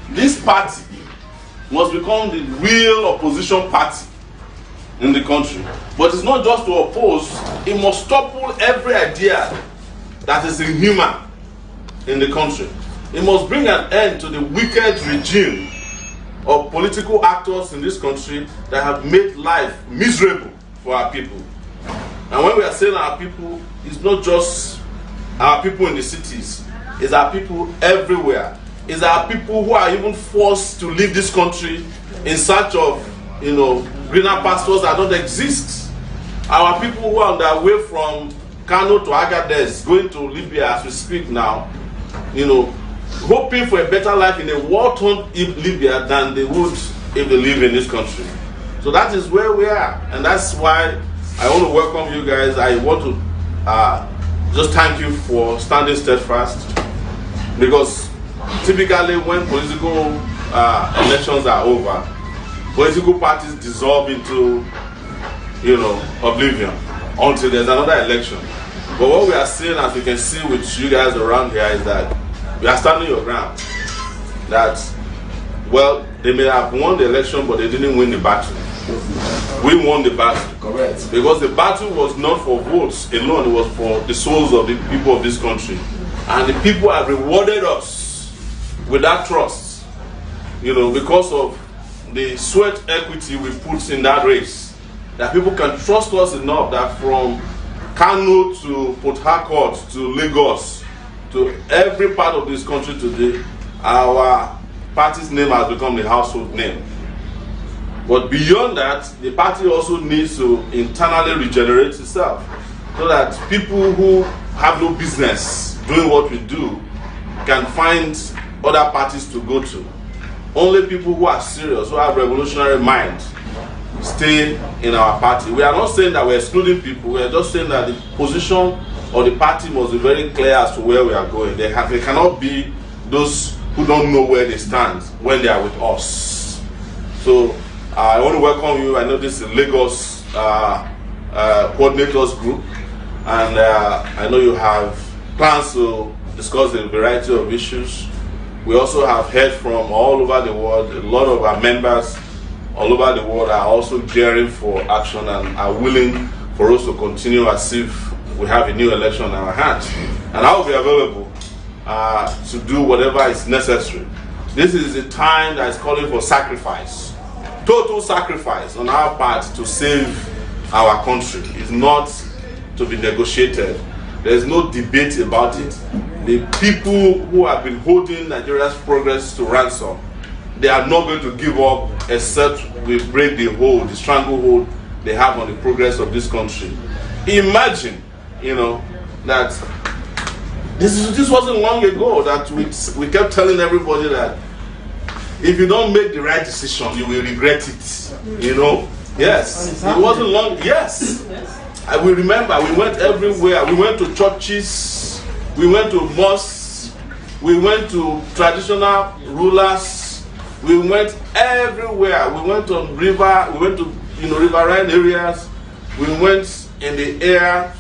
This party must become the real opposition party in the country. But it's not just to oppose, it must topple every idea that is inhuman in the country. It must bring an end to the wicked regime of political actors in this country that have made life miserable for our people. And when we are saying our people, it's not just our people in the cities, it's our people everywhere. It's our people who are even forced to leave this country in search of, greener pastures that don't exist. Our people who are on their way from Kano to Agadez, going to Libya as we speak now, hoping for a better life in a war-torn Libya than they would if they live in this country. So that is where we are, and that's why I want to welcome you guys. I want to just thank you for standing steadfast, because typically when political elections are over, political parties dissolve into oblivion until there's another election. But what we are seeing, as we can see with you guys around here, is that we are standing your ground. That, well, they may have won the election, but they didn't win the battle. We won the battle. Correct. Because the battle was not for votes alone, it was for the souls of the people of this country. And the people have rewarded us with that trust, because of the sweat equity we put in that race, that people can trust us enough that from Kano to Port Harcourt to Lagos to every part of this country today, our party's name has become the household name. But beyond that, the party also needs to internally regenerate itself, so that people who have no business doing what we do can find other parties to go to. Only people who are serious, who have revolutionary mind, stay in our party. We are not saying that we're excluding people, we are just saying that the position of the party must be very clear as to where we are going. They cannot be those who don't know where they stand when they are with us. So I want to welcome you. I know this is Lagos coordinators group, and I know you have plans to discuss a variety of issues. We also have heard from all over the world. A lot of our members all over the world are also gearing for action and are willing for us to continue as if we have a new election in our hands. And I will be available to do whatever is necessary. This is a time that is calling for sacrifice, total sacrifice on our part to save our country. It's not to be negotiated. There's no debate about it. The people who have been holding Nigeria's progress to ransom, they are not going to give up except we break the hold, the stranglehold they have on the progress of this country. Imagine, that this wasn't long ago that we kept telling everybody that if you don't make the right decision, you will regret it. Yes, it wasn't long. Yes. I will remember, we went everywhere. We went to churches, we went to mosques, we went to traditional rulers, we went everywhere. We went on river, we went to riverine areas, we went in the air.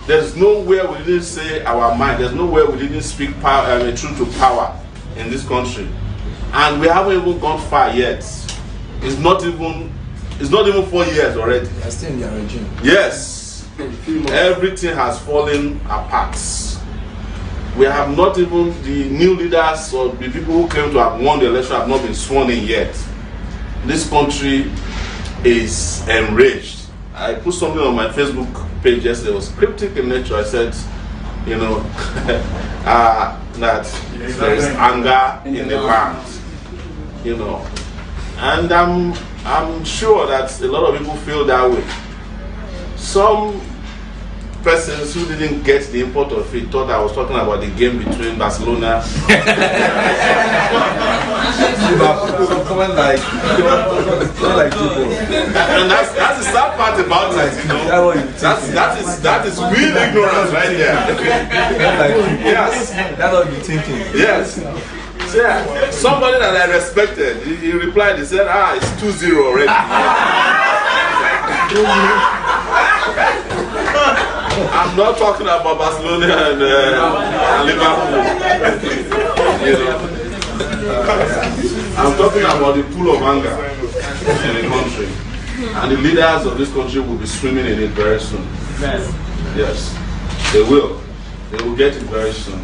There's nowhere we didn't say our mind. There's nowhere we didn't speak truth to power in this country. And we haven't even gone far yet. It's not even 4 years already. You're still in their regime. Yes. Everything has fallen apart. We have not even, the new leaders or the people who claim to have won the election have not been sworn in yet. This country is enraged. I put something on my Facebook page yesterday. It was cryptic in nature. I said, that there is anger in the land. And I'm sure that a lot of people feel that way. Some persons who didn't get the import of it thought I was talking about the game between Barcelona. And that's the sad part about it, That is real ignorance right there. Yes, that's what you're thinking. Yes. Yeah, somebody that I respected, he replied, he said, it's 2-0 already. I'm not talking about Barcelona and Liverpool. I'm talking about the pool of anger in the country. And the leaders of this country will be swimming in it very soon. Yes, they will. They will get it very soon,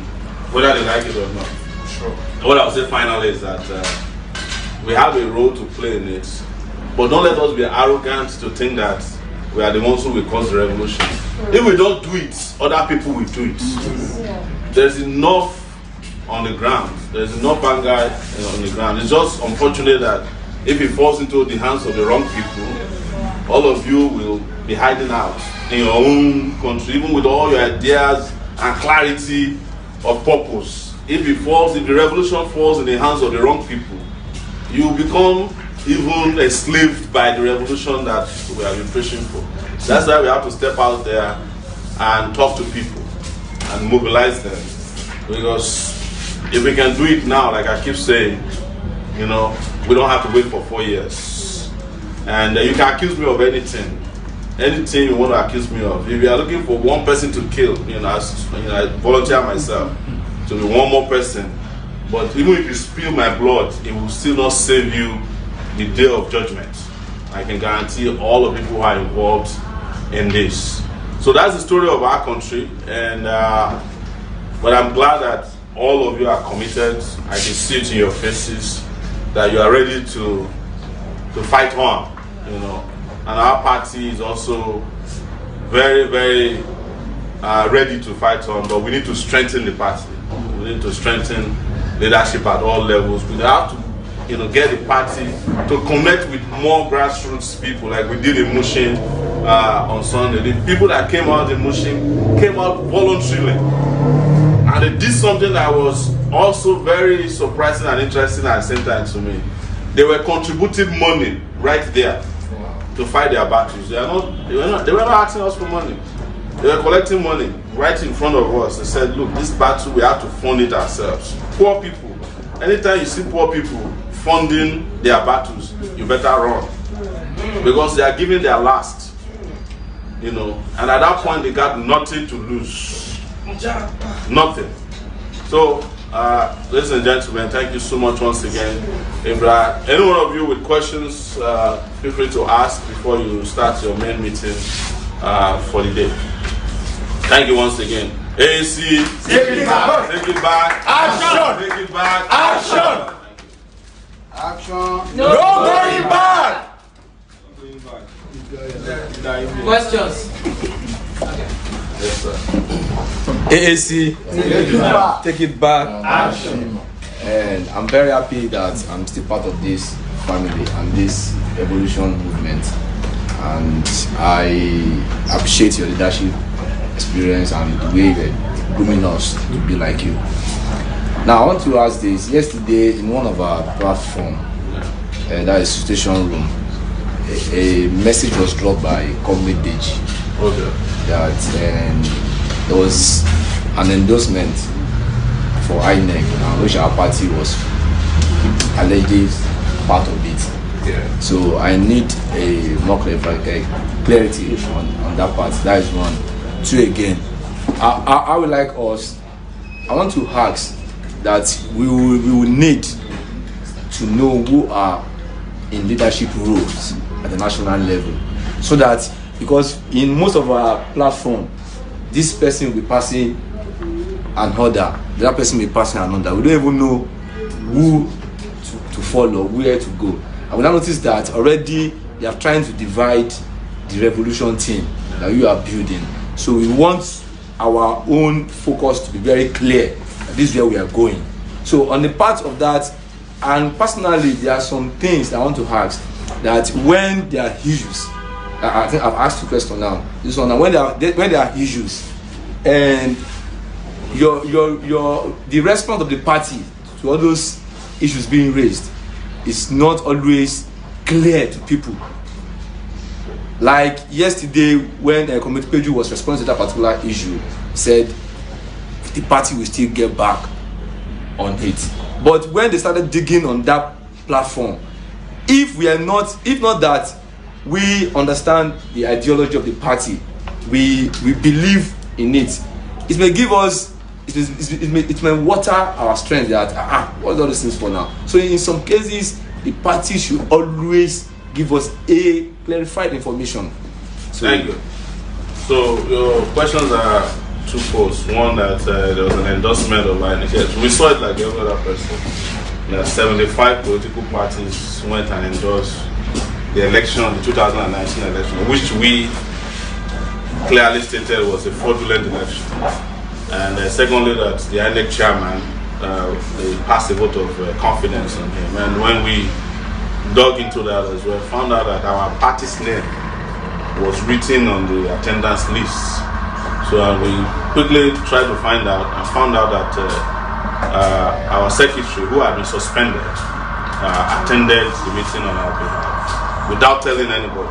whether they like it or not. Sure. What I'll say finally is that we have a role to play in it, but don't let us be arrogant to think that we are the ones who will cause the revolution. If we don't do it, other people will do it. There's enough on the ground. There's enough anger on the ground. It's just unfortunate that if it falls into the hands of the wrong people, all of you will be hiding out in your own country, even with all your ideas and clarity of purpose. If the revolution falls in the hands of the wrong people, you become even enslaved by the revolution that we have been pushing for. That's why we have to step out there and talk to people and mobilize them. Because if we can do it now, like I keep saying, we don't have to wait for 4 years. And you can accuse me of anything you want to accuse me of. If you are looking for one person to kill, I volunteer myself to be one more person. But even if you spill my blood, it will still not save you the day of judgment. I can guarantee all the people who are involved in this. So that's the story of our country, and but I'm glad that all of you are committed. I can see it in your faces that you are ready to fight on, And our party is also very, very ready to fight on, but we need to strengthen the party. We need to strengthen leadership at all levels. We have to get the party to connect with more grassroots people, like we did in Mushin on Sunday. The people that came out in Mushin came out voluntarily, and they did something that was also very surprising and interesting at the same time to me. They were contributing money right there to fight their battles. They were not asking us for money. They were collecting money right in front of us. They said, look, this battle, we have to fund it ourselves. Poor people. Anytime you see poor people funding their battles, you better run. Because they are giving their last. And at that point, they got nothing to lose. Nothing. So, ladies and gentlemen, thank you so much once again. If there are any one of you with questions, feel free to ask before you start your main meeting for the day. Thank you once again. AAC, take it back. Take it back. Action. Take it back. Action. Action. No going back. Questions? Okay. Yes, sir. AAC, take it back. Action. And I'm very happy that I'm still part of this family and this evolution movement. And I appreciate your leadership experience and the way you're grooming us to be like you. Now I want to ask this. Yesterday in one of our platform, that is station room, a message was dropped by Comrade Deji. Okay. That there was an endorsement for INEC, which our party was allegedly part of it. Yeah. So I need a more clarity on that part. That is one. Two, again, I would like us, I want to ask that we will need to know who are in leadership roles at the national level, so that, because in most of our platform, this person will be passing an order, the other person will be passing an order. We don't even know who to follow, where to go. And we now notice that already they are trying to divide the revolution team that you are building. So we want our own focus to be very clear that this is where we are going. So on the part of that, and personally, there are some things that I want to ask, that when there are issues, I think I've asked the question now. This one, now when there are issues, and the response of the party to all those issues being raised is not always clear to people. Like yesterday, when Comrade Peju was responding to that particular issue, said the party will still get back on it. But when they started digging on that platform, if not that we understand the ideology of the party, we believe in it, it may give us, it may water our strength that what are all these things for now. So in some cases, the party should always give us a clarified information. So, thank you. So your questions are twofold. One, that there was an endorsement of INEC. We saw it like every other person. That 75 political parties went and endorsed the election, the 2019 election, which we clearly stated was a fraudulent election. And secondly, that the INEC chairman they passed a vote of confidence on him. And when we dug into that as well, found out that our party's name was written on the attendance list. So we quickly tried to find out and found out that our secretary, who had been suspended, attended the meeting on our behalf without telling anybody,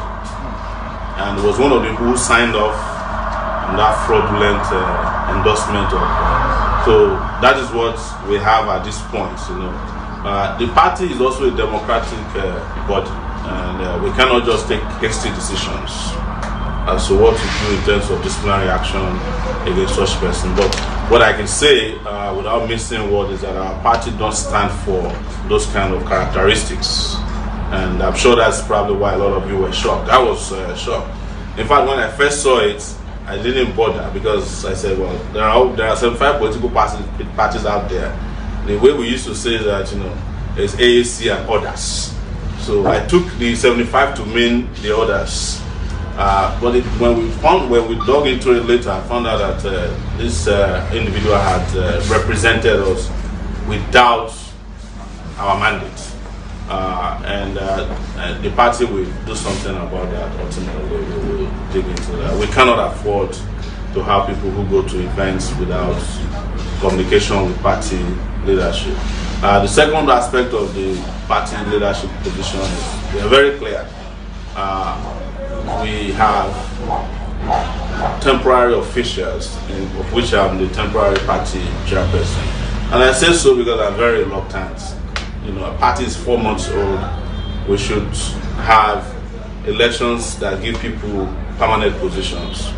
and was one of the people who signed off on that fraudulent endorsement of. So that is what we have at this point. The party is also a democratic body, and we cannot just take hasty decisions as to what to do in terms of disciplinary action against such person. But what I can say without missing a word is that our party don't stand for those kind of characteristics, and I'm sure that's probably why a lot of you were shocked. I was shocked. In fact, when I first saw it, I didn't bother, because I said, well, there are 75 political parties out there. The way we used to say that, there's AAC and others. So I took the 75 to mean the others. But when we dug into it later, I found out that this individual had represented us without our mandate. And the party will do something about that. Ultimately, we will dig into that. We cannot afford to have people who go to events without communication with party leadership. The second aspect of the party leadership position is we are very clear. We have temporary officials, of which I'm the temporary party chairperson. And I say so because I'm very reluctant. A party is 4 months old. We should have elections that give people permanent positions.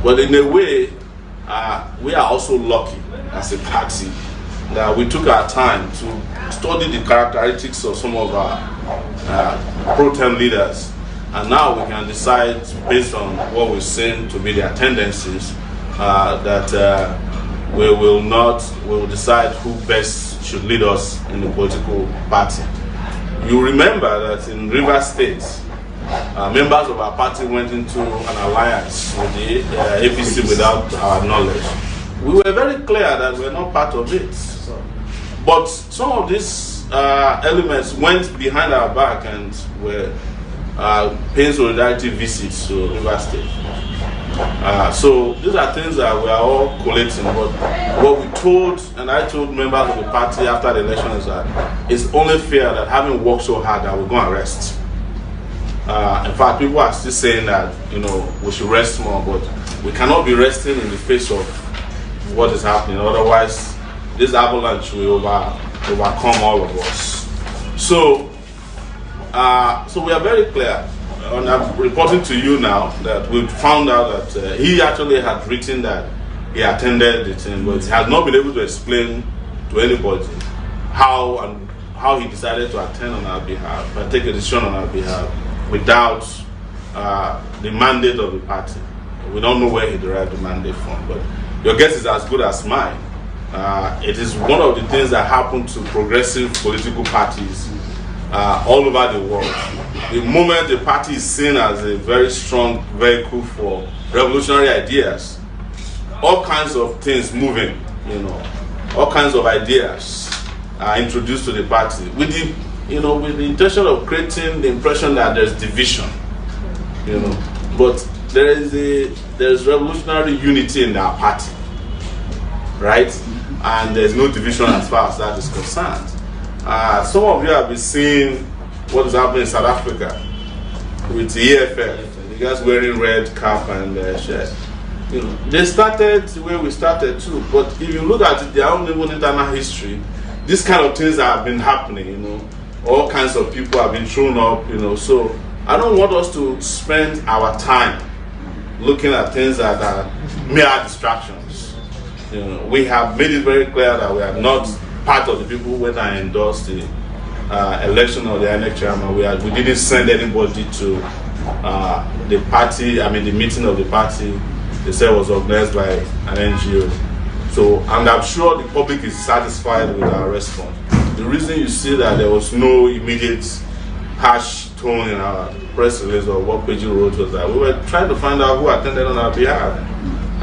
But in a way, we are also lucky as a party that we took our time to study the characteristics of some of our pro-term leaders. And now we can decide, based on what we've seen to be their tendencies, that we will decide who best should lead us in the political party. You remember that in Rivers State, members of our party went into an alliance with the APC without our knowledge. We were very clear that we're not part of it. But some of these elements went behind our back and were paying solidarity visits to Rivers State. So these are things that we are all collating. But what we told, and I told members of the party after the election, is that it's only fair that having worked so hard that we're going to rest. In fact, people are still saying that we should rest more, but we cannot be resting in the face of what is happening. Otherwise, this avalanche will overcome all of us. So we are very clear. And I'm reporting to you now that we found out that he actually had written that he attended the thing, but he has not been able to explain to anybody how he decided to attend on our behalf and take a decision on our behalf without the mandate of the party. We don't know where he derived the mandate from, but your guess is as good as mine. It is one of the things that happen to progressive political parties all over the world. The moment the party is seen as a very strong vehicle for revolutionary ideas, all kinds of things moving, all kinds of ideas are introduced to the party with the intention of creating the impression that there's division, But there's revolutionary unity in our party, right? And there's no division as far as that is concerned. Some of you have been seeing what is happening in South Africa with the EFF, the guys wearing red cap and shirt. They started where we started too, but if you look at it, their own even internal history, these kind of things have been happening, you know. All kinds of people have been thrown up, you know. So I don't want us to spend our time looking at things that are mere distractions. You know, we have made it very clear that we are not part of the people who went and endorsed the election of the INEC chairman. We didn't send anybody to the party. I mean, the meeting of the party. They said it was organized by an NGO. So, and I'm sure the public is satisfied with our response. The reason you see that there was no immediate harsh tone in our press release or what Peji wrote was that we were trying to find out who attended on our behalf,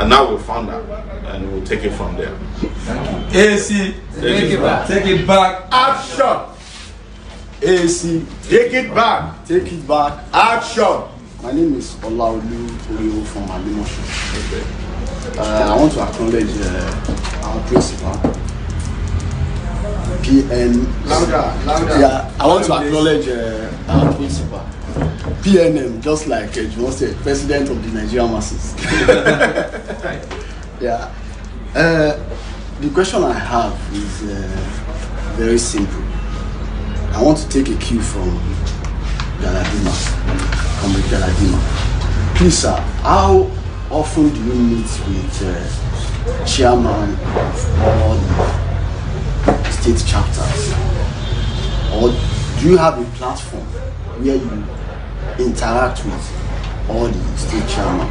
and now we found out, and we'll take it from there. AC, Take it back. take it back, Action! AC, Take it back! Take it back. Action! My name is Olaolu Orio from Alimosho. I want to acknowledge our principal, PN. Louder. Yeah, I want to acknowledge our principal, PNM, just like Juwon said, President of the Nigerian masses. Yeah. The question I have is very simple. I want to take a cue from Galadima. Please, sir, how often do you meet with chairman of all the state chapters? Or do you have a platform where you interact with all the state chairman?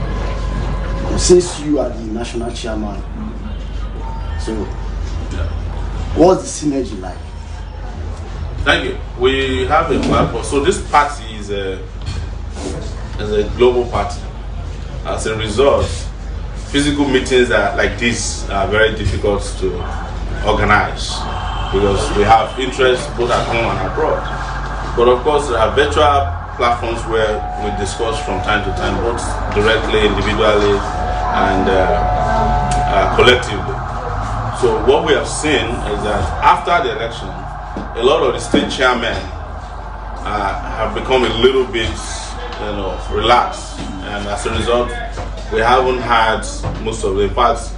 Since you are the national chairman, so what's the synergy like? Thank you. We have a platform. So this party is a global party. As a result, physical meetings like this are very difficult to organize because we have interests both at home and abroad. But of course, there are virtual platforms where we discuss from time to time, both directly, individually, and collectively. So what we have seen is that after the election, a lot of the state chairmen have become a little bit, relaxed, and as a result, we haven't had most of them. In fact,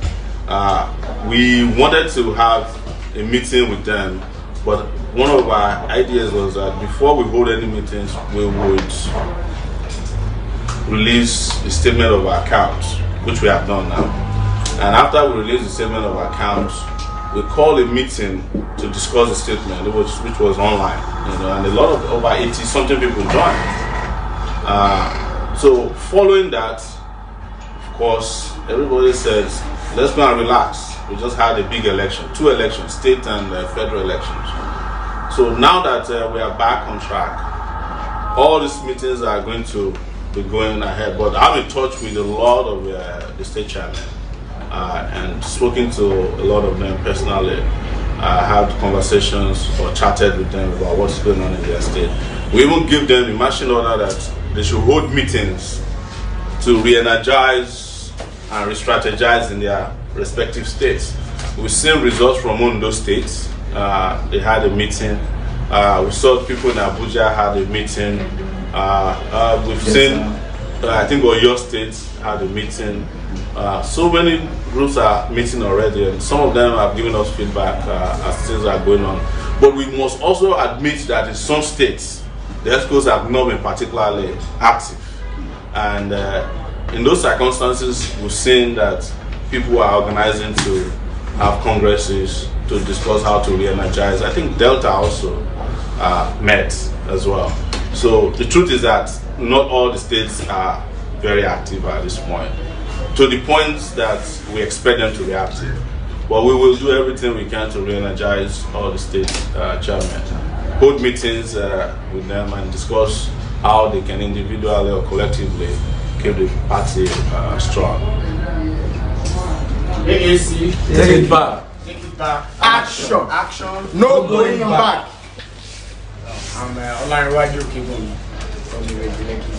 we wanted to have a meeting with them, but one of our ideas was that before we hold any meetings, we would release the statement of our account, which we have done now. And after we release the statement of our account, we call a meeting to discuss the statement, which was online, and a lot of over 80-something people joined. So following that, of course, everybody says, let's go and relax. We just had a big election, 2 elections, state and federal elections. So now that we are back on track, all these meetings are going to be going ahead. But I'm in touch with a lot of the state chairmen and spoken to a lot of them personally. Had conversations or chatted with them about what's going on in their state. We even give them the marching order that they should hold meetings to re-energize and re-strategize in their respective states. We've seen results from Ondo states. They had a meeting. We saw people in Abuja had a meeting. We've seen, I think Oyo State had a meeting. So many groups are meeting already, and some of them have given us feedback as things are going on. But we must also admit that in some states, the ESCOs have not been particularly active. And in those circumstances, we've seen that people are organizing to have congresses to discuss how to re-energize. I think Delta also met as well. So the truth is that not all the states are very active at this point, to the point that we expect them to be active. But we will do everything we can to re-energize all the state chairmen, hold meetings with them and discuss how they can individually or collectively keep the party strong. AAC. take it back. Take it back. Action! Action. No going back! I'm Olanrewaju Kibun from the regulator.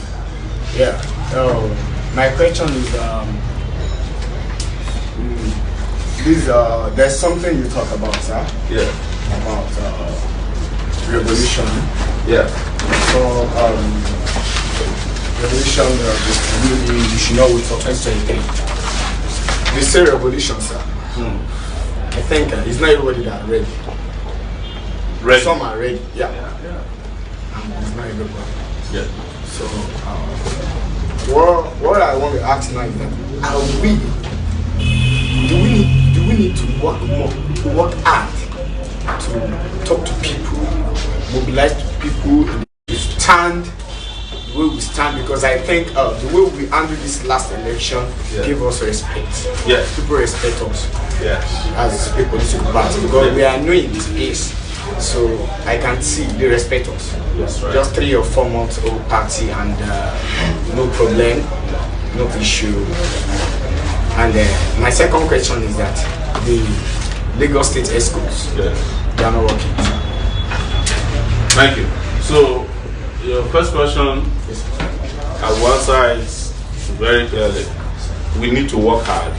Yeah. So my question is, there's something you talk about, sir. Yeah. About revolution. Yeah. So revolution, you should know it for 2023. They say revolution, sir. I think it's not everybody that ready. ready. Some are ready. Yeah. Yeah. It's not everybody. Yeah. So, what I want to ask now is that do we need to work more, to work hard, to talk to people, mobilize people, stand the way we stand? Because I think the way we handled this last election gave us respect. Yes. People respect us Yes. as a political party because we are new in this space. So I can see they respect us. That's right. Just 3 or 4 months old party and no problem, no issue. And my second question is that the Lagos State ESCOs, they are not working. Thank you. So your first question, I will answer it very clearly. We need to work hard.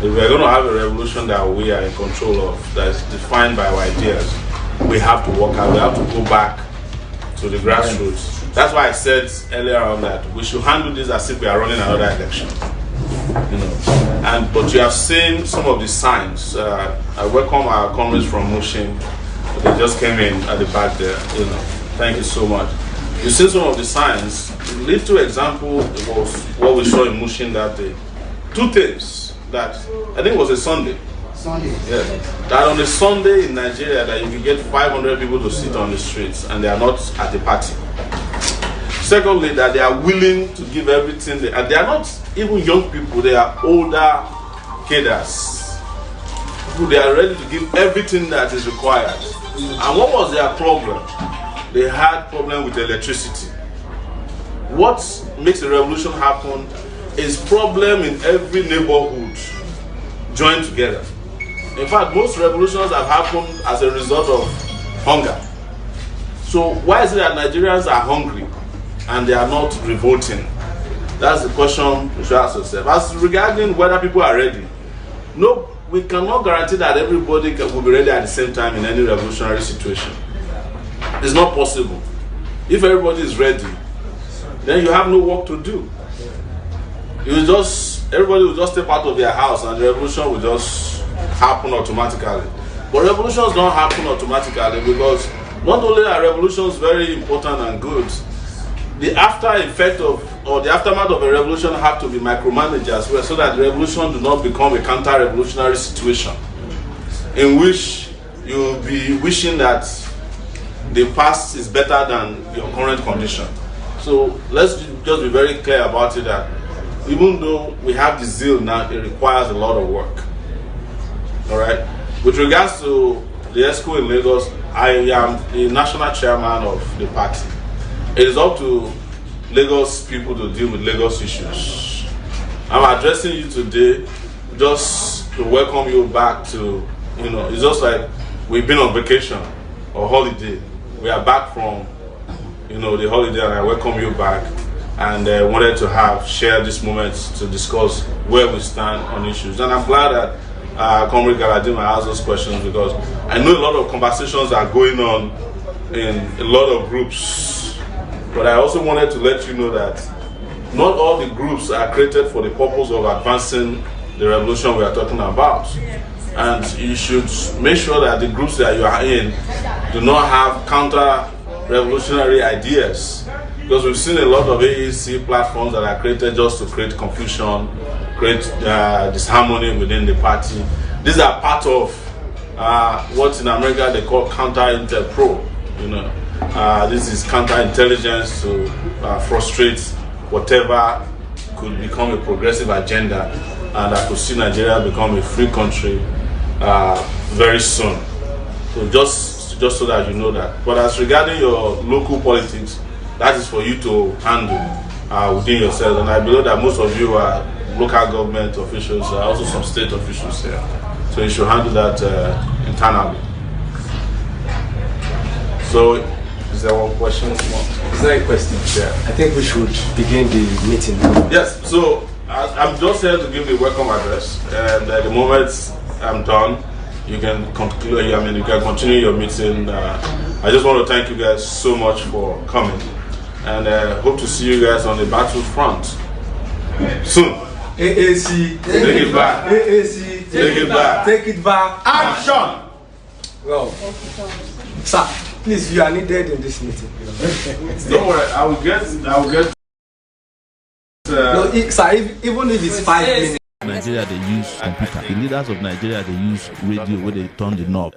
If we are going to have a revolution that we are in control of, that is defined by our ideas, we have to work hard. We have to go back to the grassroots. That's why I said earlier on that we should handle this as if we are running another election. But you have seen some of the signs. I welcome our comrades from Mushin. They just came in at the back there. Thank you so much. You see some of the signs. The little example was what we saw in Mushin that day. 2 things that I think it was a Sunday. Yeah. That on a Sunday in Nigeria that you can get 500 people to sit on the streets and they are not at the party. Secondly, that they are willing to give everything, and they are not even young people, they are older cadres. They are ready to give everything that is required. And what was their problem? They had problem with electricity. What makes a revolution happen is problem in every neighborhood joined together. In fact, most revolutions have happened as a result of hunger. So why is it that Nigerians are hungry and they are not revolting? That's the question you should ask yourself. As regarding whether people are ready, no, we cannot guarantee that everybody will be ready at the same time in any revolutionary situation. It's not possible. If everybody is ready, then you have no work to do. Everybody will just step out of their house and the revolution will just happen automatically. But revolutions don't happen automatically because not only are revolutions very important and good, the after effect of or the aftermath of a revolution have to be micromanaged as well, so that the revolution do not become a counter-revolutionary situation in which you'll be wishing that the past is better than your current condition. So let's just be very clear about it that even though we have the zeal now, it requires a lot of work. All right. With regards to the ESCO in Lagos, I am the national chairman of the party. It is up to Lagos people to deal with Lagos issues. I'm addressing you today just to welcome you back to, it's just like we've been on vacation or holiday. We are back from, the holiday, and I welcome you back. And wanted to share this moment to discuss where we stand on issues. And I'm glad that Comrade Galadima asked those questions, because I know a lot of conversations are going on in a lot of groups. But I also wanted to let you know that not all the groups are created for the purpose of advancing the revolution we are talking about. And you should make sure that the groups that you are in do not have counter-revolutionary ideas. Because we've seen a lot of AEC platforms that are created just to create confusion, create disharmony within the party. These are part of what in America they call counter-intel-pro. This is counter-intelligence to frustrate whatever could become a progressive agenda and that could see Nigeria become a free country very soon. So just so that you know that. But as regarding your local politics, that is for you to handle within yourself. And I believe that most of you are local government officials, also some state officials here. So you should handle that internally. So, is there one question? Is there a question? Yeah. I think we should begin the meeting. Yes, so I'm just here to give the welcome address. And at the moment I'm done, you can conclude. You can continue your meeting. I just want to thank you guys so much for coming. And hope to see you guys on the battlefront soon. AAC, take it back. AAC, take it back. Take it back. Action! Well. Sir, please, you are needed in this meeting. Don't worry, I will get. No, sir, even if it's 5 minutes. Nigeria, they use computer. The leaders of Nigeria, they use radio where they turn the knob.